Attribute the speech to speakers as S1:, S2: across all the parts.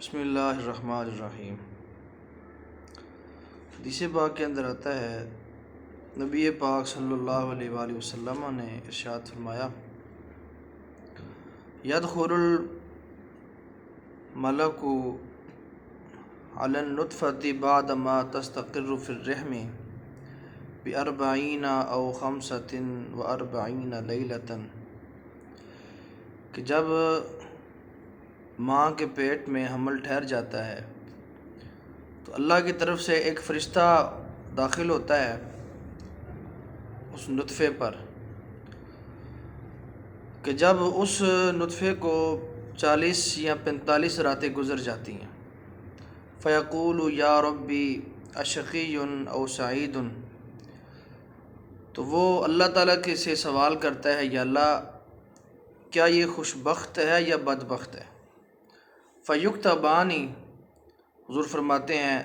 S1: بسم اللہ الرحمن الرحیم۔ حدیث پاک کے اندر آتا ہے، نبی پاک صلی اللہ علیہ وآلہ وسلم نے ارشاد فرمایا، یدخل الملک علی النطفة بعد ما تستقر فی الرحم ب40 او 45 لیلۃ، کہ جب ماں کے پیٹ میں حمل ٹھہر جاتا ہے تو اللہ کی طرف سے ایک فرشتہ داخل ہوتا ہے اس نطفے پر، کہ جب اس نطفے کو 40 یا 45 راتیں گزر جاتی ہیں، فیقول یا ربی اشقی او سعید، تو وہ اللہ تعالیٰ کے سے سوال کرتا ہے، یا اللہ کیا یہ خوش بخت ہے یا بدبخت ہے؟ فیکتبانی، حضور فرماتے ہیں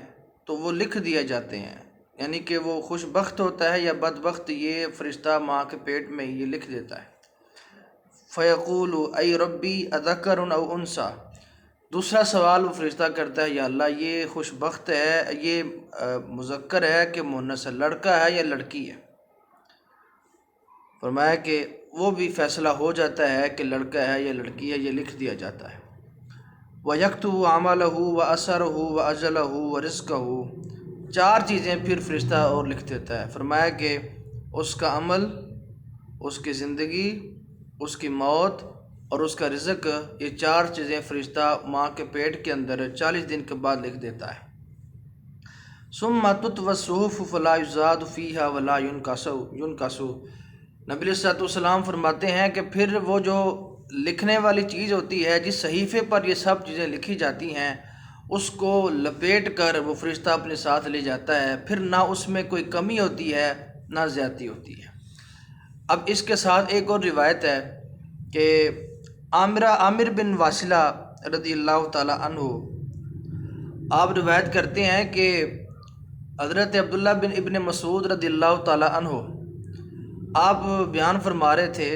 S1: تو وہ لکھ دیے جاتے ہیں، یعنی کہ وہ خوش بخت ہوتا ہے یا بدبخت، یہ فرشتہ ماں کے پیٹ میں یہ لکھ دیتا ہے۔ فیقول ای ربی اذکر او انثی، دوسرا سوال وہ فرشتہ کرتا ہے، یا اللہ یہ خوش بخت ہے، یہ مذکر ہے کہ مؤنث ہے، لڑکا ہے یا لڑکی ہے؟ فرمایا کہ وہ بھی فیصلہ ہو جاتا ہے کہ لڑکا ہے یا لڑکی ہے، یہ لکھ دیا جاتا ہے۔ وَيَكْتُبُ عَمَلَهُ وَأَثَرَهُ وَأَجَلَهُ وَرِزْقَهُ، چار چیزیں پھر فرشتہ اور لکھ دیتا ہے۔ فرمایا کہ اس کا عمل، اس کی زندگی، اس کی موت اور اس کا رزق، یہ چار چیزیں فرشتہ ماں کے پیٹ کے اندر 40 دن کے بعد لکھ دیتا ہے۔ ثُمَّ تُطْوَى الصُّحُفُ فَلَا يُزَادُ فِيهَا وَلَا يُنْقَصُ، نبی علیہ الصلوۃ والسلام فرماتے ہیں کہ پھر وہ جو لکھنے والی چیز ہوتی ہے، جس صحیفے پر یہ سب چیزیں لکھی جاتی ہیں، اس کو لپیٹ کر وہ فرشتہ اپنے ساتھ لے جاتا ہے، پھر نہ اس میں کوئی کمی ہوتی ہے نہ زیادتی ہوتی ہے۔ اب اس کے ساتھ ایک اور روایت ہے کہ عامر بن واصلہ رضی اللہ تعالی عنہ، آپ روایت کرتے ہیں کہ حضرت عبداللہ بن ابن مسعود رضی اللہ تعالی عنہ، آپ بیان فرما رہے تھے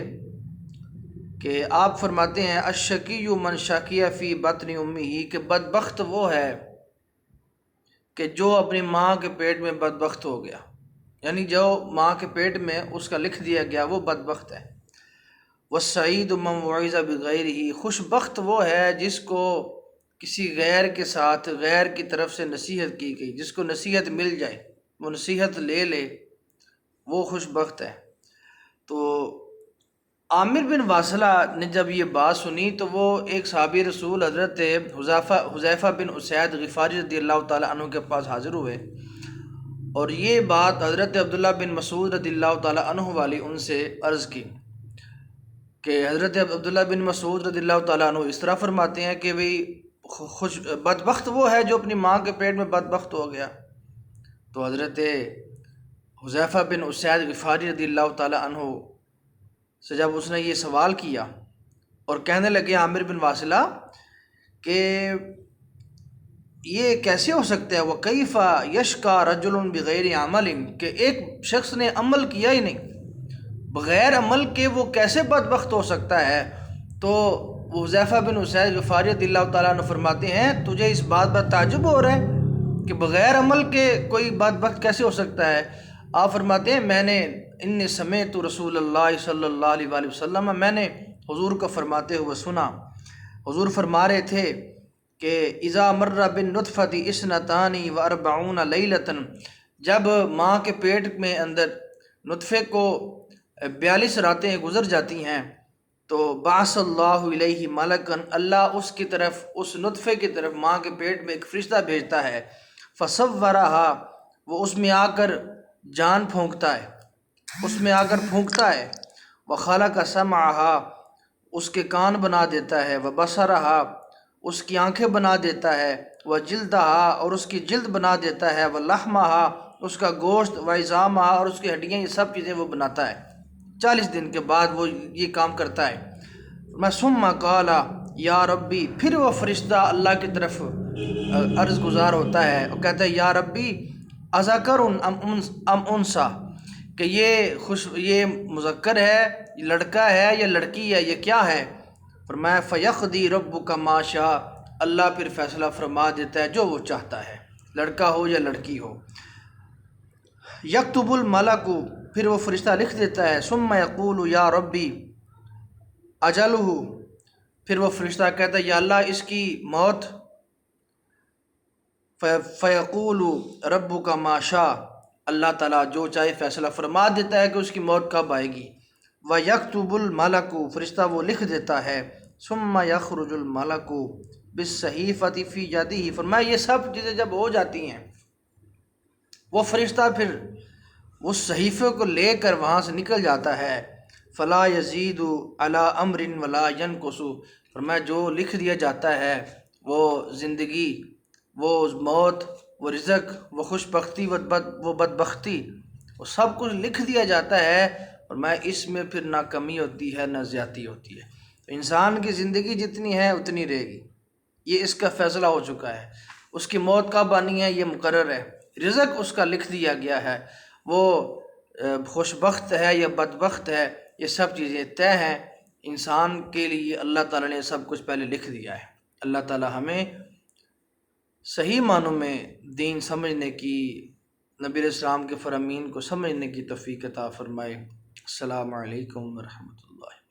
S1: کہ آپ فرماتے ہیں، الشقی من شقی فی بطن امہ، کہ بدبخت وہ ہے کہ جو اپنی ماں کے پیٹ میں بدبخت ہو گیا، یعنی جو ماں کے پیٹ میں اس کا لکھ دیا گیا وہ بدبخت ہے۔ والسعید من وعظ بغیرہ، خوش بخت وہ ہے جس کو کسی غیر کے ساتھ، غیر کی طرف سے نصیحت کی گئی، جس کو نصیحت مل جائے، وہ نصیحت لے لے، وہ خوش بخت ہے۔ تو عامر بن واصلہ نے جب یہ بات سنی تو وہ ایک صحابی رسول حضرت حذیفہ بن اسید غفاری رضی اللہ تعالیٰ عنہ کے پاس حاضر ہوئے، اور یہ بات حضرت عبداللہ بن مسعود رضی اللہ تعالیٰ عنہ والی ان سے عرض کی، کہ حضرت عبداللہ بن مسعود رضی اللہ تعالیٰ عنہ اس طرح فرماتے ہیں کہ بدبخت وہ ہے جو اپنی ماں کے پیٹ میں بدبخت ہو گیا۔ تو حضرت حذیفہ بن اسید غفاری رضی اللہ تعالیٰ عنہ سے جب اس نے یہ سوال کیا اور کہنے لگے عامر بن واصلہ کہ یہ کیسے ہو سکتا ہے، وَكَيْفَ يَشْقَى رَجُلٌ بِغَيْرِ عَمَلٍ، کہ ایک شخص نے عمل کیا ہی نہیں، بغیر عمل کے وہ کیسے بدبخت ہو سکتا ہے؟ تو وہ حذیفہ بن اسید غفاری رضی اللہ تعالیٰ عنہ فرماتے ہیں، تجھے اس بات پر تعجب ہو رہا ہے کہ بغیر عمل کے کوئی بدبخت کیسے ہو سکتا ہے؟ آپ فرماتے ہیں، میں نے انی سمعت رسول اللہ صلی اللہ علیہ وآلہ وسلم، میں نے حضور کو فرماتے ہوئے سنا، حضور فرما رہے تھے کہ اذا مر بالنطفۃ 42 لیلۃ، جب ماں کے پیٹ میں اندر نطفے کو 42 راتیں گزر جاتی ہیں تو بعث اللہ الیہ ملکا، اللہ اس کی طرف، اس نطفے کی طرف ماں کے پیٹ میں ایک فرشتہ بھیجتا ہے، فصورہا، وہ اس میں آ کر جان پھونکتا ہے، اس میں آ کر پھونکتا ہے، وخلق سمعہا، اس کے کان بنا دیتا ہے، وبصرہا، اس کی آنکھیں بنا دیتا ہے، وجلدہا، اور اس کی جلد بنا دیتا ہے، ولحمہا، اس کا گوشت، وعظامہا، اور اس کی ہڈیاں، یہ سب چیزیں وہ بناتا ہے۔ 40 دن کے بعد وہ یہ کام کرتا ہے۔ ثم قال یا ربی، پھر وہ فرشتہ اللہ کی طرف عرض گزار ہوتا ہے اور کہتا ہے، یا ربی اذکر ام انثی، کہ یہ مذکر ہے، یہ لڑکا ہے یا لڑکی ہے، یہ کیا ہے؟ فرمایا فیقضی ربک ما شاء، اللہ پھر فیصلہ فرما دیتا ہے جو وہ چاہتا ہے، لڑکا ہو یا لڑکی ہو۔ یکتب الملک، پھر وہ فرشتہ لکھ دیتا ہے، ثم یقول یا ربی اجلہ، پھر وہ فرشتہ کہتا ہے یا اللہ اس کی موت، فیقول ربک ما شاء، اللہ تعالیٰ جو چاہے فیصلہ فرما دیتا ہے کہ اس کی موت کب آئے گی۔ وَيَكْتُبُ الْمَلَكُ، فرشتہ وہ لکھ دیتا ہے، ثُمَّ يَخْرُجُ الْمَلَكُ بِالصَّحِيفَةِ فِي يَدِهِ، فرمایا یہ سب چیزیں جب ہو جاتی ہیں، وہ فرشتہ پھر اس صحیفے کو لے کر وہاں سے نکل جاتا ہے، فَلَا يَزِيدُ عَلَىٰ أَمْرٍ وَلَا يَنْقُصُ، فرمایا جو لکھ دیا جاتا ہے وہ زندگی، وہ موت، وہ رزق، وہ خوش بختی، وہ بدبختی، وہ سب کچھ لکھ دیا جاتا ہے، اور میں اس میں پھر نہ کمی ہوتی ہے نہ زیادتی ہوتی ہے۔ تو انسان کی زندگی جتنی ہے اتنی رہے گی، یہ اس کا فیصلہ ہو چکا ہے۔ اس کی موت کب آنی ہے یہ مقرر ہے، رزق اس کا لکھ دیا گیا ہے، وہ خوش بخت ہے یا بدبخت ہے، یہ سب چیزیں طے ہیں۔ انسان کے لیے اللہ تعالیٰ نے سب کچھ پہلے لکھ دیا ہے۔ اللہ تعالیٰ ہمیں صحیح معنوں میں دین سمجھنے کی، نبی علیہ السلام کے فرامین کو سمجھنے کی توفیق عطا فرمائے۔ السلام علیکم ورحمۃ اللہ۔